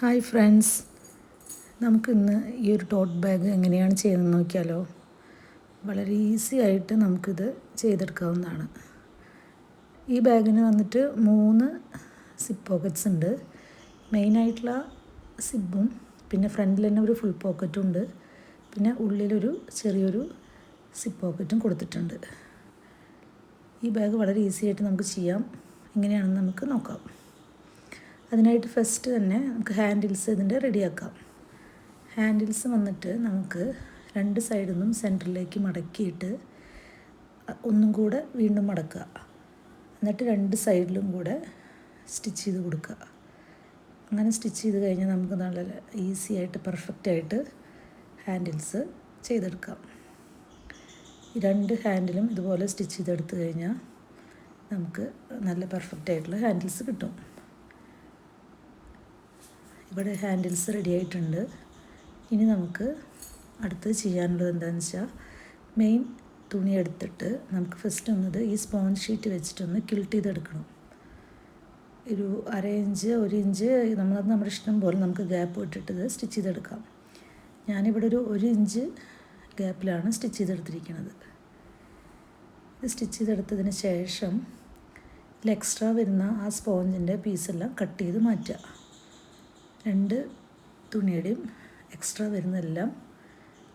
Hi friends, നമുക്കിന്ന് ഈ ഒരു ടോട്ട് ബാഗ് എങ്ങനെയാണ് ചെയ്യുന്നത് നോക്കിയാലോ. വളരെ ഈസി ആയിട്ട് നമുക്കിത് ചെയ്തെടുക്കാവുന്നതാണ്. ഈ ബാഗിന് വന്നിട്ട് 3 സിപ്പ് പോക്കറ്റ്സ് ഉണ്ട്. മെയിനായിട്ടുള്ള സിബും പിന്നെ ഫ്രണ്ടിൽ തന്നെ ഒരു ഫുൾ പോക്കറ്റും ഉണ്ട്. പിന്നെ ഉള്ളിലൊരു ചെറിയൊരു സിപ്പ് പോക്കറ്റും കൊടുത്തിട്ടുണ്ട്. ഈ ബാഗ് വളരെ ഈസി ആയിട്ട് നമുക്ക് ചെയ്യാം. എങ്ങനെയാണെന്ന് നമുക്ക് നോക്കാം. അതിനായിട്ട് ഫസ്റ്റ് തന്നെ നമുക്ക് ഹാൻഡിൽസ് ഇതിൻ്റെ റെഡിയാക്കാം. ഹാൻഡിൽസ് വന്നിട്ട് നമുക്ക് 2 സൈഡിൽ നിന്നും സെൻറ്ററിലേക്ക് മടക്കിയിട്ട് ഒന്നും കൂടെ വീണ്ടും മടക്കുക. എന്നിട്ട് 2 സൈഡിലും കൂടെ സ്റ്റിച്ച് ചെയ്ത് കൊടുക്കുക. അങ്ങനെ സ്റ്റിച്ച് ചെയ്ത് കഴിഞ്ഞാൽ നമുക്ക് നല്ല ഈസി ആയിട്ട് പെർഫെക്റ്റായിട്ട് ഹാൻഡിൽസ് ചെയ്തെടുക്കാം. ഈ 2 ഹാൻഡിലും ഇതുപോലെ സ്റ്റിച്ച് ചെയ്തെടുത്ത് കഴിഞ്ഞാൽ നമുക്ക് നല്ല പെർഫെക്റ്റായിട്ടുള്ള ഹാൻഡിൽസ് കിട്ടും. ഇവിടെ ഹാൻഡിൽസ് റെഡി ആയിട്ടുണ്ട്. ഇനി നമുക്ക് അടുത്തത് ചെയ്യാനുള്ളത് എന്താണെന്ന് വെച്ചാൽ, മെയിൻ തുണി എടുത്തിട്ട് നമുക്ക് ഫസ്റ്റ് ഒന്നത് ഈ സ്പോഞ്ച് ഷീറ്റ് വെച്ചിട്ടൊന്ന് കിൽട്ട് ചെയ്തെടുക്കണം. ഒരു 1/2 ഇഞ്ച് 1 ഇഞ്ച് നമ്മുടെ ഇഷ്ടം പോലെ നമുക്ക് ഗ്യാപ്പ് ഇട്ടിട്ട് ഇത് സ്റ്റിച്ച് ചെയ്തെടുക്കാം. ഞാനിവിടെ ഒരു 1 ഇഞ്ച് ഗ്യാപ്പിലാണ് സ്റ്റിച്ച് ചെയ്തെടുത്തിരിക്കുന്നത്. ഇത് സ്റ്റിച്ച് ചെയ്തെടുത്തതിന് ശേഷം ഇതിൽ എക്സ്ട്രാ വരുന്ന ആ സ്പോഞ്ചിൻ്റെ പീസെല്ലാം കട്ട് ചെയ്ത് മാറ്റുക. 2 തുണിയുടെയും എക്സ്ട്രാ വരുന്നതെല്ലാം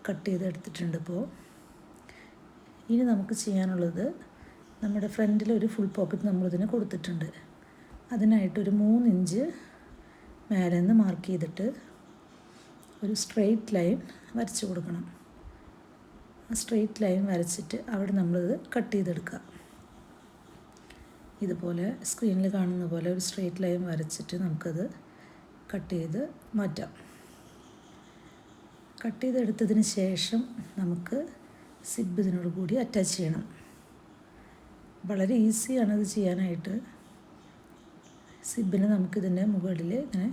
കട്ട് ചെയ്തെടുത്തിട്ടുണ്ട്. ഇപ്പോൾ ഇനി നമുക്ക് ചെയ്യാനുള്ളത്, നമ്മുടെ ഫ്രണ്ടിലൊരു ഫുൾ പോക്കറ്റ് നമ്മളിതിന് കൊടുത്തിട്ടുണ്ട്. അതിനായിട്ടൊരു 3 ഇഞ്ച് മേലെ നിന്ന് മാർക്ക് ചെയ്തിട്ട് ഒരു സ്ട്രെയിറ്റ് ലൈൻ വരച്ച് കൊടുക്കണം. ആ സ്ട്രെയിറ്റ് ലൈൻ വരച്ചിട്ട് അവിടെ നമ്മളിത് കട്ട് ചെയ്തെടുക്കുക. ഇതുപോലെ സ്ക്രീനിൽ കാണുന്ന പോലെ ഒരു സ്ട്രെയിറ്റ് ലൈൻ വരച്ചിട്ട് നമുക്കത് കട്ട് ചെയ്ത് മാറ്റാം. കട്ട് ചെയ്തെടുത്തതിന് ശേഷം നമുക്ക് സിബ് ഇതിനോട് കൂടി അറ്റാച്ച് ചെയ്യണം. വളരെ ഈസിയാണ് ഇത് ചെയ്യാനായിട്ട്. സിബിന് നമുക്കിതിൻ്റെ മുകളിൽ ഇങ്ങനെ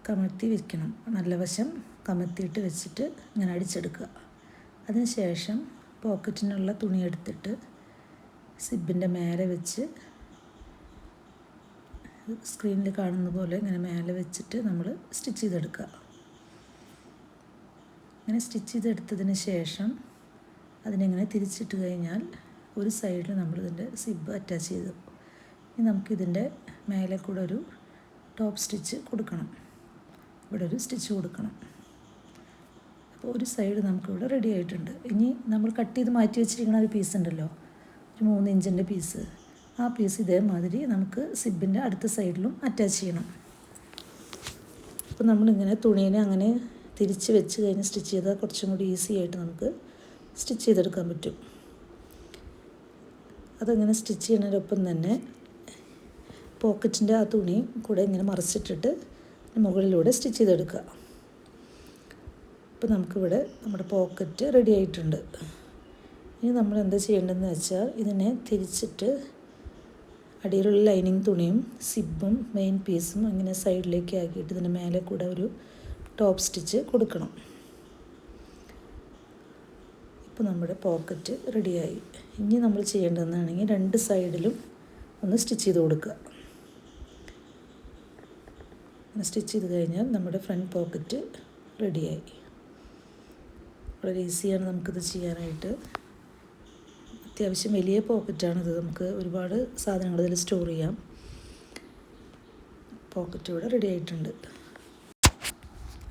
കമഴ്ത്തി വെക്കണം. നല്ല വശം കമഴ്ത്തിയിട്ട് വെച്ചിട്ട് ഇങ്ങനെ അടിച്ചെടുക്കുക. അതിന് ശേഷം പോക്കറ്റിനുള്ള തുണി എടുത്തിട്ട് സിബിൻ്റെ മേലെ വെച്ച് സ്ക്രീനിൽ കാണുന്ന പോലെ ഇങ്ങനെ മേലെ വെച്ചിട്ട് നമ്മൾ സ്റ്റിച്ച് ചെയ്തെടുക്കുക. ഇങ്ങനെ സ്റ്റിച്ച് ചെയ്തെടുത്തതിന് ശേഷം അതിനെങ്ങനെ തിരിച്ചിട്ട് കഴിഞ്ഞാൽ ഒരു സൈഡിൽ നമ്മളിതിൻ്റെ സിബ് അറ്റാച്ച് ചെയ്തു. ഇനി നമുക്കിതിൻ്റെ മേലെ കൂടെ ഒരു ടോപ്പ് സ്റ്റിച്ച് കൊടുക്കണം. ഇവിടെ ഒരു സ്റ്റിച്ച് കൊടുക്കണം. അപ്പോൾ ഒരു സൈഡ് നമുക്കിവിടെ റെഡി ആയിട്ടുണ്ട്. ഇനി നമ്മൾ കട്ട് ചെയ്ത് മാറ്റി വെച്ചിരിക്കുന്ന ഒരു പീസ് ഉണ്ടല്ലോ, ഒരു 3 ഇഞ്ചിൻ്റെ പീസ്, ആ പീസ് ഇതേമാതിരി നമുക്ക് സിബിൻ്റെ അടുത്ത സൈഡിലും അറ്റാച്ച് ചെയ്യണം. അപ്പോൾ നമ്മളിങ്ങനെ തുണീനെ അങ്ങനെ തിരിച്ച് വെച്ച് കഴിഞ്ഞ് സ്റ്റിച്ച് ചെയ്താൽ കുറച്ചും കൂടി ഈസി ആയിട്ട് നമുക്ക് സ്റ്റിച്ച് ചെയ്തെടുക്കാൻ പറ്റും. അതങ്ങനെ സ്റ്റിച്ച് ചെയ്യുന്നതിനൊപ്പം തന്നെ പോക്കറ്റിൻ്റെ ആ തുണി കൂടെ ഇങ്ങനെ മറിച്ചിട്ടിട്ട് മുകളിലൂടെ സ്റ്റിച്ച് ചെയ്തെടുക്കുക. അപ്പോൾ നമുക്കിവിടെ നമ്മുടെ പോക്കറ്റ് റെഡി ആയിട്ടുണ്ട്. ഇനി നമ്മൾ എന്താ ചെയ്യേണ്ടതെന്ന് വെച്ചാൽ, ഇതിനെ തിരിച്ചിട്ട് അടിയിലുള്ള ലൈനിങ് തുണിയും സിബും മെയിൻ പീസും അങ്ങനെ സൈഡിലേക്ക് ആക്കിയിട്ട് ഇതിന് മേലെ കൂടെ ഒരു ടോപ്പ് സ്റ്റിച്ച് കൊടുക്കണം. ഇപ്പോൾ നമ്മുടെ പോക്കറ്റ് റെഡിയായി. ഇനി നമ്മൾ ചെയ്യേണ്ടതെന്നാണെങ്കിൽ 2 സൈഡിലും ഒന്ന് സ്റ്റിച്ച് ചെയ്ത് കൊടുക്കുക. സ്റ്റിച്ച് ചെയ്ത് കഴിഞ്ഞാൽ നമ്മുടെ ഫ്രണ്ട് പോക്കറ്റ് റെഡിയായി. വളരെ ഈസിയാണ് നമുക്കിത് ചെയ്യാനായിട്ട്. അത്യാവശ്യം വലിയ പോക്കറ്റാണിത്. നമുക്ക് ഒരുപാട് സാധനങ്ങൾ ഇതിൽ സ്റ്റോർ ചെയ്യാം. പോക്കറ്റ് ഇവിടെ റെഡി ആയിട്ടുണ്ട്.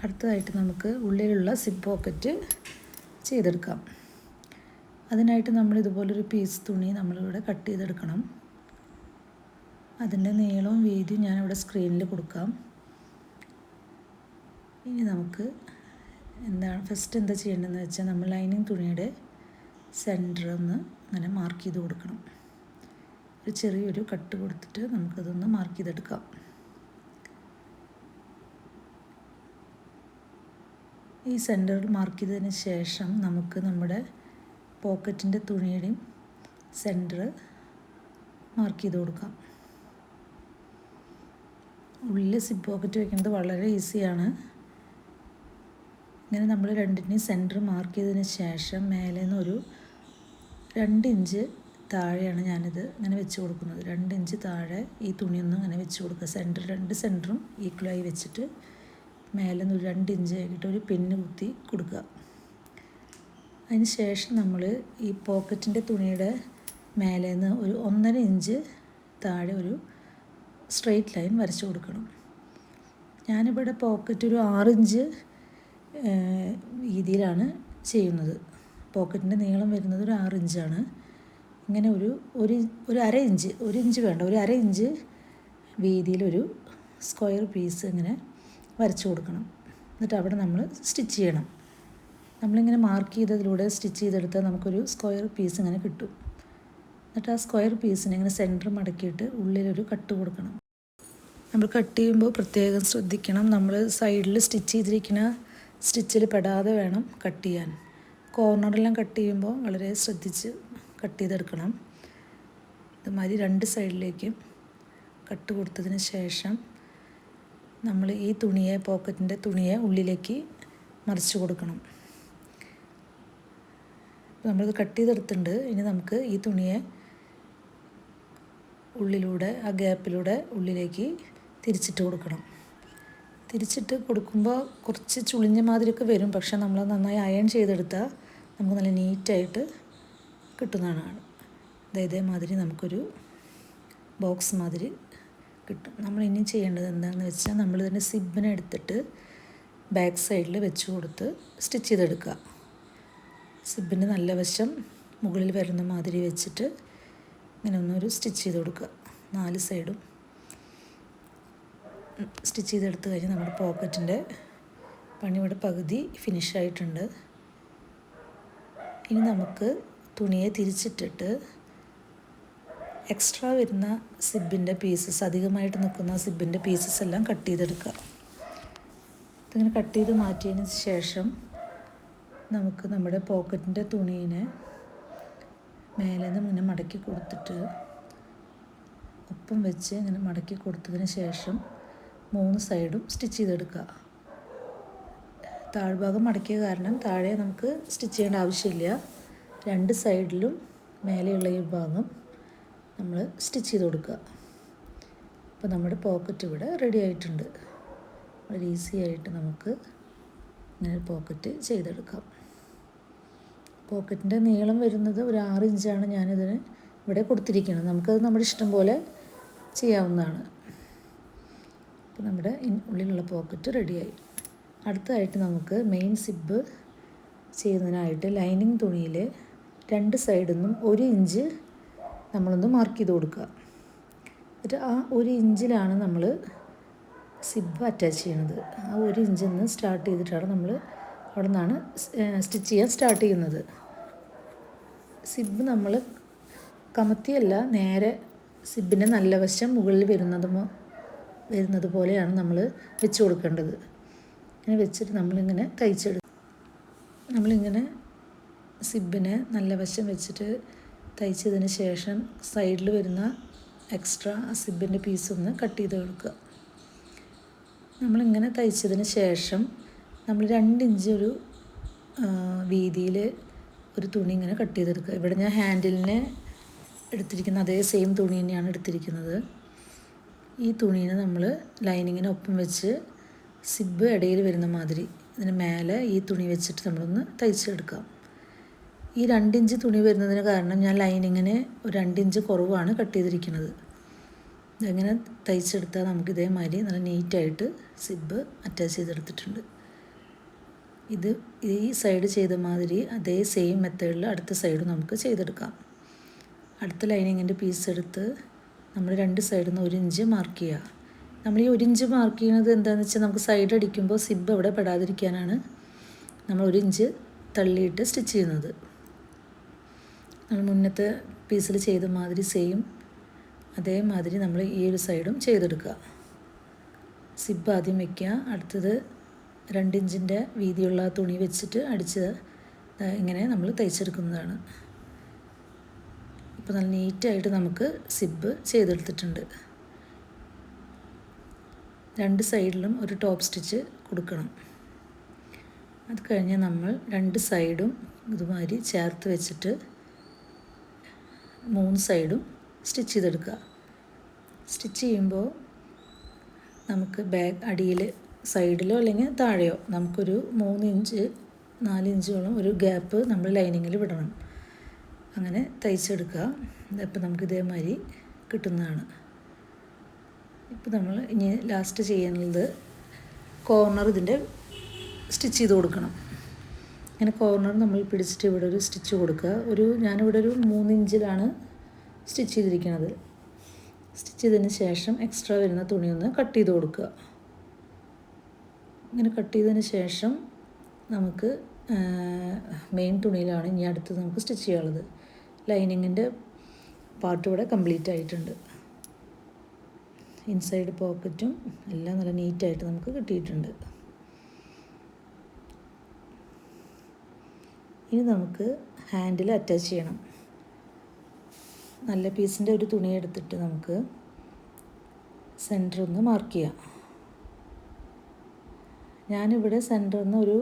അടുത്തതായിട്ട് നമുക്ക് ഉള്ളിലുള്ള സിപ്പ് പോക്കറ്റ് ചെയ്തെടുക്കാം. അതിനായിട്ട് നമ്മൾ ഇതുപോലൊരു പീസ് തുണി നമ്മളിവിടെ കട്ട് ചെയ്തെടുക്കണം. അതിൻ്റെ നീളവും വീതിയും ഞാനിവിടെ സ്ക്രീനിൽ കൊടുക്കാം. ഇനി നമുക്ക് ഫസ്റ്റ് എന്താ ചെയ്യേണ്ടതെന്ന് വെച്ചാൽ, നമ്മൾ ലൈനിങ് തുണിയുടെ സെൻറ്റർ ഒന്ന് അങ്ങനെ മാർക്ക് ചെയ്ത് കൊടുക്കണം. ഒരു ചെറിയൊരു കട്ട് കൊടുത്തിട്ട് നമുക്കതൊന്ന് മാർക്ക് ചെയ്തെടുക്കാം. ഈ സെൻറ്റർ മാർക്ക് ചെയ്തതിന് ശേഷം നമുക്ക് നമ്മുടെ പോക്കറ്റിൻ്റെ തുണിയുടെയും സെൻറ്റർ മാർക്ക് ചെയ്ത് കൊടുക്കാം. ഉള്ളിൽ സിപ്പ് പോക്കറ്റ് വയ്ക്കുന്നത് വളരെ ഈസിയാണ്. ഇങ്ങനെ നമ്മൾ 2ൻ്റെയും സെൻറ്റർ മാർക്ക് ചെയ്തതിന് ശേഷം മേലെ നിന്ന് ഒരു 2 ഇഞ്ച് താഴെയാണ് ഞാനിത് ഇങ്ങനെ വെച്ച് കൊടുക്കുന്നത്. 2 ഇഞ്ച് താഴെ ഈ തുണിയൊന്നും ഇങ്ങനെ വെച്ച് കൊടുക്കുക. രണ്ട് സെൻറ്ററും ഈക്വലായി വെച്ചിട്ട് മേലെ നിന്ന് ഒരു 2 ഇഞ്ച് ആക്കിയിട്ട് ഒരു പിന്ന് കുത്തി കൊടുക്കുക. അതിന് ശേഷം നമ്മൾ ഈ പോക്കറ്റിൻ്റെ തുണിയുടെ മേലെ നിന്ന് ഒരു 1.5 ഇഞ്ച് താഴെ ഒരു സ്ട്രെയിറ്റ് ലൈൻ വരച്ച് കൊടുക്കണം. ഞാനിവിടെ പോക്കറ്റ് ഒരു 6 ഇഞ്ച് വീതിയിലാണ് ചെയ്യുന്നത്. പോക്കറ്റിൻ്റെ നീളം വരുന്നത് ഒരു 6 ഇഞ്ചാണ്. ഇങ്ങനെ ഒരു അര ഇഞ്ച്, 1 ഇഞ്ച് വേണ്ട, ഒരു അര ഇഞ്ച് വീതിയിലൊരു സ്ക്വയർ പീസ് ഇങ്ങനെ വരച്ച് കൊടുക്കണം. എന്നിട്ട് അവിടെ നമ്മൾ സ്റ്റിച്ച് ചെയ്യണം. നമ്മളിങ്ങനെ മാർക്ക് ചെയ്തതിലൂടെ സ്റ്റിച്ച് ചെയ്തെടുത്താൽ നമുക്കൊരു സ്ക്വയർ പീസ് ഇങ്ങനെ കിട്ടും. എന്നിട്ട് ആ സ്ക്വയർ പീസിനെ ഇങ്ങനെ സെൻറ്റർ മടക്കിയിട്ട് ഉള്ളിലൊരു കട്ട് കൊടുക്കണം. നമ്മൾ കട്ട് ചെയ്യുമ്പോൾ പ്രത്യേകം ശ്രദ്ധിക്കണം. നമ്മൾ സൈഡിൽ സ്റ്റിച്ച് ചെയ്തിരിക്കുന്ന സ്റ്റിച്ചിൽ പെടാതെ വേണം കട്ട് ചെയ്യാൻ. കോർണറെല്ലാം കട്ട് ചെയ്യുമ്പോൾ വളരെ ശ്രദ്ധിച്ച് കട്ട് ചെയ്തെടുക്കണം. ഇതുമാതിരി 2 സൈഡിലേക്കും കട്ട് കൊടുത്തതിന് ശേഷം നമ്മൾ ഈ തുണിയെ, പോക്കറ്റിൻ്റെ തുണിയെ ഉള്ളിലേക്ക് മറിച്ച് കൊടുക്കണം. നമ്മളിത് കട്ട് ചെയ്തെടുത്തിട്ടുണ്ട്. ഇനി നമുക്ക് ഈ തുണിയെ ഉള്ളിലൂടെ, ആ ഗ്യാപ്പിലൂടെ ഉള്ളിലേക്ക് തിരിച്ചിട്ട് കൊടുക്കണം. തിരിച്ചിട്ട് കൊടുക്കുമ്പോൾ കുറച്ച് ചുളിഞ്ഞ മാതിരിയൊക്കെ വരും. പക്ഷെ നമ്മൾ നന്നായി അയൺ ചെയ്തെടുത്താൽ നമുക്ക് നല്ല നീറ്റായിട്ട് കിട്ടുന്നതാണ്. ഇതേമാതിരി നമുക്കൊരു ബോക്സ് മാതിരി കിട്ടും. നമ്മൾ ഇനി ചെയ്യേണ്ടത് എന്താണെന്ന് വെച്ചാൽ നമ്മൾ ഇതിൻ്റെ സിബിനെ എടുത്തിട്ട് ബാക്ക് സൈഡിൽ വെച്ച് കൊടുത്ത് സ്റ്റിച്ച് ചെയ്തെടുക്കുക. സിബിൻ്റെ നല്ല വശം മുകളിൽ വരുന്ന മാതിരി വെച്ചിട്ട് ഇങ്ങനെ ഒന്നൊരു സ്റ്റിച്ച് ചെയ്ത് കൊടുക്കുക. 4 സൈഡും സ്റ്റിച്ച് ചെയ്തെടുത്ത് കഴിഞ്ഞ് നമ്മുടെ പോക്കറ്റിൻ്റെ പണിയുടെ പകുതി ഫിനിഷായിട്ടുണ്ട്. ഇനി നമുക്ക് തുണിയെ തിരിച്ചിട്ടിട്ട് എക്സ്ട്രാ വരുന്ന സിബിൻ്റെ പീസസ്, അധികമായിട്ട് നിൽക്കുന്ന സിബിൻ്റെ പീസസ് എല്ലാം കട്ട് ചെയ്തെടുക്കുക. ഇതിങ്ങനെ കട്ട് ചെയ്ത് മാറ്റിയതിന് ശേഷം നമുക്ക് നമ്മുടെ പോക്കറ്റിൻ്റെ തുണീനെ മേലെ നിന്ന് ഇങ്ങനെ മടക്കി കൊടുത്തിട്ട് ഒപ്പം വെച്ച് ഇങ്ങനെ മടക്കി കൊടുത്തതിന് ശേഷം 3 സൈഡും സ്റ്റിച്ച് ചെയ്തെടുക്കുക. താഴ്ഭാഗം മടക്കിയ കാരണം താഴെ നമുക്ക് സ്റ്റിച്ച് ചെയ്യേണ്ട ആവശ്യമില്ല. 2 സൈഡിലും മേലെയുള്ള ഈ ഭാഗം നമ്മൾ സ്റ്റിച്ച് ചെയ്ത് കൊടുക്കുക. അപ്പോൾ നമ്മുടെ പോക്കറ്റ് ഇവിടെ റെഡി ആയിട്ടുണ്ട്. വളരെ ഈസി ആയിട്ട് നമുക്ക് ഇങ്ങനെ പോക്കറ്റ് ചെയ്തെടുക്കാം. പോക്കറ്റിൻ്റെ നീളം വരുന്നത് ഒരു 6 ഇഞ്ചാണ് ഞാനിതിന് ഇവിടെ കൊടുത്തിരിക്കുന്നത്. നമുക്കത് നമ്മുടെ ഇഷ്ടം പോലെ ചെയ്യാവുന്നതാണ്. അപ്പോൾ നമ്മുടെ ഉള്ളിലുള്ള പോക്കറ്റ് റെഡിയായി. അടുത്തതായിട്ട് നമുക്ക് മെയിൻ സിബ് ചെയ്യുന്നതിനായിട്ട് ലൈനിങ് തുണിയിൽ 2 സൈഡിൽ നിന്നും 1 ഇഞ്ച് നമ്മളൊന്ന് മാർക്ക് ചെയ്ത് കൊടുക്കുക. എന്നിട്ട് ആ 1 ഇഞ്ചിലാണ് നമ്മൾ സിബ് അറ്റാച്ച് ചെയ്യുന്നത്. ആ 1 ഇഞ്ചിൽ നിന്ന് സ്റ്റാർട്ട് ചെയ്തിട്ടാണ് നമ്മൾ അവിടെ നിന്നാണ് സ്റ്റിച്ച് ചെയ്യാൻ സ്റ്റാർട്ട് ചെയ്യുന്നത്. സിബ് നമ്മൾ കമത്തിയല്ല, നേരെ സിബിൻ്റെ നല്ല വശം മുകളിൽ വരുന്നത് പോലെയാണ് നമ്മൾ വെച്ച് കൊടുക്കേണ്ടത്. ഇങ്ങനെ വെച്ചിട്ട് നമ്മളിങ്ങനെ തയ്ച്ചെടുക്കും. നമ്മളിങ്ങനെ സിബിനെ നല്ല വശം വെച്ചിട്ട് തയ്ച്ചതിന് ശേഷം സൈഡിൽ വരുന്ന എക്സ്ട്രാ സിബിൻ്റെ പീസൊന്ന് കട്ട് ചെയ്ത് കൊടുക്കുക. നമ്മളിങ്ങനെ തയ്ച്ചതിന് ശേഷം നമ്മൾ 2 ഇഞ്ച് ഒരു വീതിയിൽ ഒരു തുണി ഇങ്ങനെ കട്ട് ചെയ്തെടുക്കുക. ഇവിടെ ഞാൻ ഹാൻഡിലിനെ എടുത്തിരിക്കുന്ന അതേ സെയിം തുണി തന്നെയാണ് എടുത്തിരിക്കുന്നത്. ഈ തുണീനെ നമ്മൾ ലൈനിങ്ങിന് ഒപ്പം വെച്ച് സിബ് ഇടയിൽ വരുന്ന മാതിരി ഇതിന് മേലെ ഈ തുണി വെച്ചിട്ട് നമ്മളൊന്ന് തയ്ച്ചെടുക്കാം. ഈ 2 ഇഞ്ച് തുണി വരുന്നതിന് കാരണം ഞാൻ ലൈനിങ്ങിന് ഒരു 2 ഇഞ്ച് കുറവാണ് കട്ട് ചെയ്തിരിക്കുന്നത്. ഇതെങ്ങനെ തയ്ച്ചെടുത്താൽ നമുക്ക് ഇതേമാതിരി നല്ല നീറ്റായിട്ട് സിബ് അറ്റാച്ച് ചെയ്തെടുത്തിട്ടുണ്ട്. ഈ സൈഡ് ചെയ്ത മാതിരി അതേ സെയിം മെത്തേഡിൽ അടുത്ത സൈഡ് നമുക്ക് ചെയ്തെടുക്കാം. അടുത്ത ലൈനിങ്ങിൻ്റെ പീസ് എടുത്ത് നമ്മൾ 2 സൈഡിൽ നിന്ന് 1 ഇഞ്ച് മാർക്ക് ചെയ്യുക. നമ്മൾ ഈ 1 ഇഞ്ച് മാർക്ക് ചെയ്യുന്നത് എന്താണെന്ന് വെച്ചാൽ നമുക്ക് സൈഡ് അടിക്കുമ്പോൾ സിബ് അവിടെ പെടാതിരിക്കാനാണ് നമ്മൾ 1 ഇഞ്ച് തള്ളിയിട്ട് സ്റ്റിച്ച് ചെയ്യുന്നത്. നമ്മൾ മുന്നത്തെ പീസിൽ ചെയ്ത മാതിരി സെയിം അതേമാതിരി നമ്മൾ ഈ ഒരു സൈഡും ചെയ്തെടുക്കുക. സിബ് ആദ്യം വയ്ക്കുക. അടുത്തത് 2 ഇഞ്ചിൻ്റെ വീതിയുള്ള തുണി വെച്ചിട്ട് അടിച്ച് ഇങ്ങനെ നമ്മൾ തയ്ച്ചെടുക്കുന്നതാണ്. ഇപ്പോൾ നല്ല നീറ്റായിട്ട് നമുക്ക് സിബ് ചെയ്തെടുത്തിട്ടുണ്ട്. 2 സൈഡിലും ഒരു ടോപ്പ് സ്റ്റിച്ച് കൊടുക്കണം. അത് കഴിഞ്ഞ് നമ്മൾ 2 സൈഡും ഇതുമാതിരി ചേർത്ത് വെച്ചിട്ട് 3 സൈഡും സ്റ്റിച്ച് ചെയ്തെടുക്കുക. സ്റ്റിച്ച് ചെയ്യുമ്പോൾ നമുക്ക് ബാഗ് അടിയിൽ സൈഡിലോ അല്ലെങ്കിൽ താഴെയോ നമുക്കൊരു 3 ഇഞ്ച് 4 ഇഞ്ചോളം ഒരു ഗ്യാപ്പ് നമ്മൾ ലൈനിങ്ങിൽ വിടണം. അങ്ങനെ തയ്ച്ചെടുക്കുക. ഇപ്പം നമുക്ക് ഇതേമാതിരി കിട്ടുന്നതാണ്. ഇപ്പോൾ നമ്മൾ ഇനി ലാസ്റ്റ് ചെയ്യുന്നത് കോർണർ ഇതിൻ്റെ സ്റ്റിച്ച് ചെയ്ത് കൊടുക്കണം. ഇങ്ങനെ കോർണർ നമ്മൾ പിടിച്ചിട്ട് ഇവിടെ ഒരു സ്റ്റിച്ച് കൊടുക്കുക. ഞാനിവിടെ ഒരു 3 ഇഞ്ചിലാണ് സ്റ്റിച്ച് ചെയ്തിരിക്കുന്നത്. സ്റ്റിച്ച് ചെയ്തതിന് ശേഷം എക്സ്ട്രാ വരുന്ന തുണിയൊന്ന് കട്ട് ചെയ്ത് കൊടുക്കുക. ഇങ്ങനെ കട്ട് ചെയ്തതിന് ശേഷം നമുക്ക് മെയിൻ തുണിയിലാണ് ഇനി അടുത്ത് നമുക്ക് സ്റ്റിച്ച് ചെയ്യാനുള്ളത്. ലൈനിങ്ങിൻ്റെ പാർട്ട് ഇവിടെ കംപ്ലീറ്റ് ആയിട്ടുണ്ട്. ഇൻസൈഡ് പോക്കറ്റും എല്ലാം നല്ല നീറ്റായിട്ട് നമുക്ക് കിട്ടിയിട്ടുണ്ട്. ഇനി നമുക്ക് ഹാൻഡിൽ അറ്റാച്ച് ചെയ്യണം. നല്ല പീസിൻ്റെ ഒരു തുണി എടുത്തിട്ട് നമുക്ക് സെൻറ്റർ ഒന്ന് മാർക്ക് ചെയ്യാം. ഞാനിവിടെ സെൻറ്ററിൽ നിന്ന് ഒരു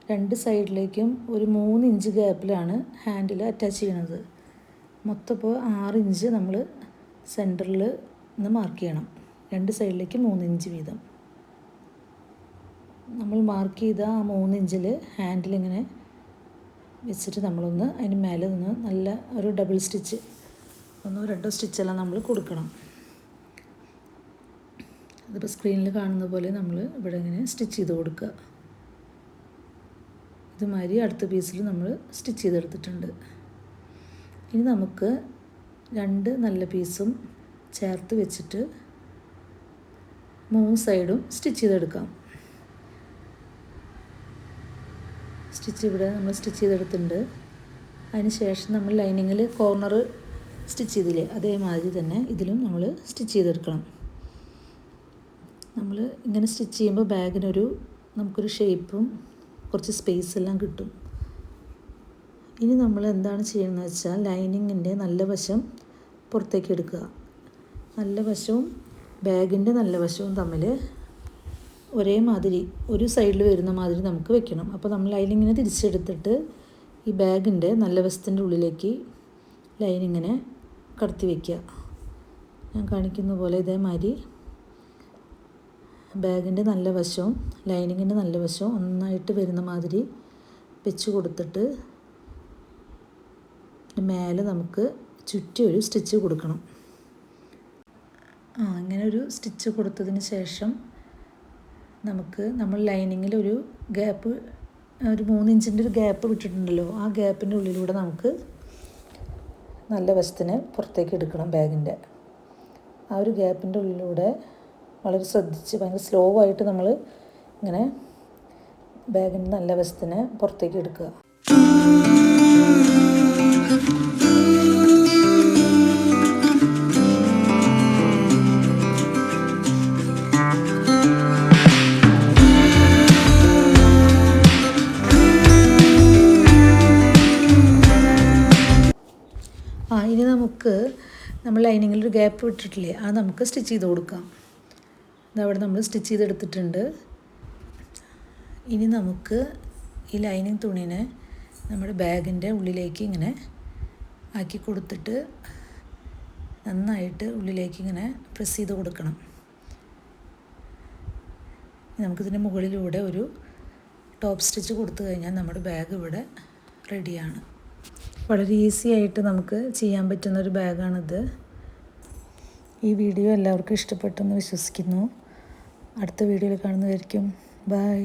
2 സൈഡിലേക്കും ഒരു 3 ഇഞ്ച് ഗ്യാപ്പിലാണ് ഹാൻഡിൽ അറ്റാച്ച് ചെയ്യണത്. മൊത്തം ഇപ്പോൾ 6 ഇഞ്ച് നമ്മൾ സെൻറ്ററിൽ നിന്ന് മാർക്ക് ചെയ്യണം. 2 സൈഡിലേക്ക് 3 ഇഞ്ച് വീതം. നമ്മൾ മാർക്ക് ചെയ്ത ആ 3 ഇഞ്ചിൽ ഹാൻഡിലിങ്ങനെ വെച്ചിട്ട് നമ്മളൊന്ന് അതിന് മേലെ നിന്ന് നല്ല ഒരു ഡബിൾ സ്റ്റിച്ച് 1-2 സ്റ്റിച്ചെല്ലാം നമ്മൾ കൊടുക്കണം. അതിപ്പോൾ സ്ക്രീനിൽ കാണുന്ന പോലെ നമ്മൾ ഇവിടെ ഇങ്ങനെ സ്റ്റിച്ച് ചെയ്ത് കൊടുക്കുക. ഇതുമാതിരി അടുത്ത പീസിൽ നമ്മൾ സ്റ്റിച്ച് ചെയ്തെടുത്തിട്ടുണ്ട്. ഇനി നമുക്ക് 2 നല്ല പീസും ചേർത്ത് വെച്ചിട്ട് 3 സൈഡും സ്റ്റിച്ച് ചെയ്തെടുക്കാം. സ്റ്റിച്ച് ഇവിടെ നമ്മൾ സ്റ്റിച്ച് ചെയ്തെടുത്തിട്ടുണ്ട്. അതിന് ശേഷം നമ്മൾ ലൈനിങ്ങിൽ കോർണർ സ്റ്റിച്ച് ചെയ്തില്ലേ അതേമാതിരി തന്നെ ഇതിലും നമ്മൾ സ്റ്റിച്ച് ചെയ്തെടുക്കണം. നമ്മൾ ഇങ്ങനെ സ്റ്റിച്ച് ചെയ്യുമ്പോൾ നമുക്കൊരു ഷേപ്പും കുറച്ച് സ്പേസ് എല്ലാം കിട്ടും. ഇനി നമ്മൾ എന്താണ് ചെയ്യുന്നത് വെച്ചാൽ ലൈനിങ്ങിൻ്റെ നല്ല വശം പുറത്തേക്ക് എടുക്കുക. നല്ല വശവും ബാഗിൻ്റെ നല്ല വശവും തമ്മിൽ ഒരേ മാതിരി ഒരു സൈഡിൽ വരുന്ന മാതിരി നമുക്ക് വെക്കണം. അപ്പോൾ നമ്മൾ ലൈനിങ്ങിനെ തിരിച്ചെടുത്തിട്ട് ഈ ബാഗിൻ്റെ നല്ല വശത്തിൻ്റെ ഉള്ളിലേക്ക് ലൈനിങ്ങിനെ കടത്തി വയ്ക്കുക. ഞാൻ കാണിക്കുന്ന പോലെ ഇതേമാതിരി ബാഗിൻ്റെ നല്ല വശവും ലൈനിങ്ങിൻ്റെ നല്ല വശവും ഒന്നായിട്ട് വരുന്ന മാതിരി വെച്ച് കൊടുത്തിട്ട് മേലെ നമുക്ക് ചുറ്റി ഒരു സ്റ്റിച്ച് കൊടുക്കണം. ഇങ്ങനെ ഒരു സ്റ്റിച്ച് കൊടുത്തതിന് ശേഷം നമ്മൾ ലൈനിങ്ങിൽ ഒരു ഗ്യാപ്പ് ഒരു 3 ഇഞ്ചിൻ്റെ ഒരു ഗ്യാപ്പ് വിട്ടിട്ടുണ്ടല്ലോ, ആ ഗ്യാപ്പിൻ്റെ ഉള്ളിലൂടെ നമുക്ക് നല്ല വശത്തിന് പുറത്തേക്ക് എടുക്കണം. ബാഗിൻ്റെ ആ ഒരു ഗ്യാപ്പിൻ്റെ ഉള്ളിലൂടെ വളരെ ശ്രദ്ധിച്ച് ഭയങ്കര സ്ലോ ആയിട്ട് നമ്മൾ ഇങ്ങനെ ബാഗിൻ്റെ നല്ല വശത്തിന് പുറത്തേക്ക് എടുക്കുക. ഇനി നമ്മൾ ലൈനിങ്ങിൽ ഒരു ഗ്യാപ്പ് വിട്ടിട്ടില്ലേ, അത് നമുക്ക് സ്റ്റിച്ച് ചെയ്ത് കൊടുക്കാം. അതവിടെ നമ്മൾ സ്റ്റിച്ച് ചെയ്തെടുത്തിട്ടുണ്ട്. ഇനി നമുക്ക് ഈ ലൈനിങ് തുണീനെ നമ്മുടെ ബാഗിൻ്റെ ഉള്ളിലേക്ക് ഇങ്ങനെ ആക്കി കൊടുത്തിട്ട് നന്നായിട്ട് ഉള്ളിലേക്ക് ഇങ്ങനെ പ്രസ് ചെയ്ത് കൊടുക്കണം. നമുക്കിതിൻ്റെ മുകളിലൂടെ ഒരു ടോപ്പ് സ്റ്റിച്ച് കൊടുത്തു കഴിഞ്ഞാൽ നമ്മുടെ ബാഗ് ഇവിടെ റെഡിയാണ്. വളരെ ഈസി ആയിട്ട് നമുക്ക് ചെയ്യാൻ പറ്റുന്നൊരു ബാഗാണിത്. ഈ വീഡിയോ എല്ലാവർക്കും ഇഷ്ടപ്പെട്ടെന്ന് വിശ്വസിക്കുന്നു. അടുത്ത വീഡിയോയിൽ കാണുന്നതായിരിക്കും. ബൈ.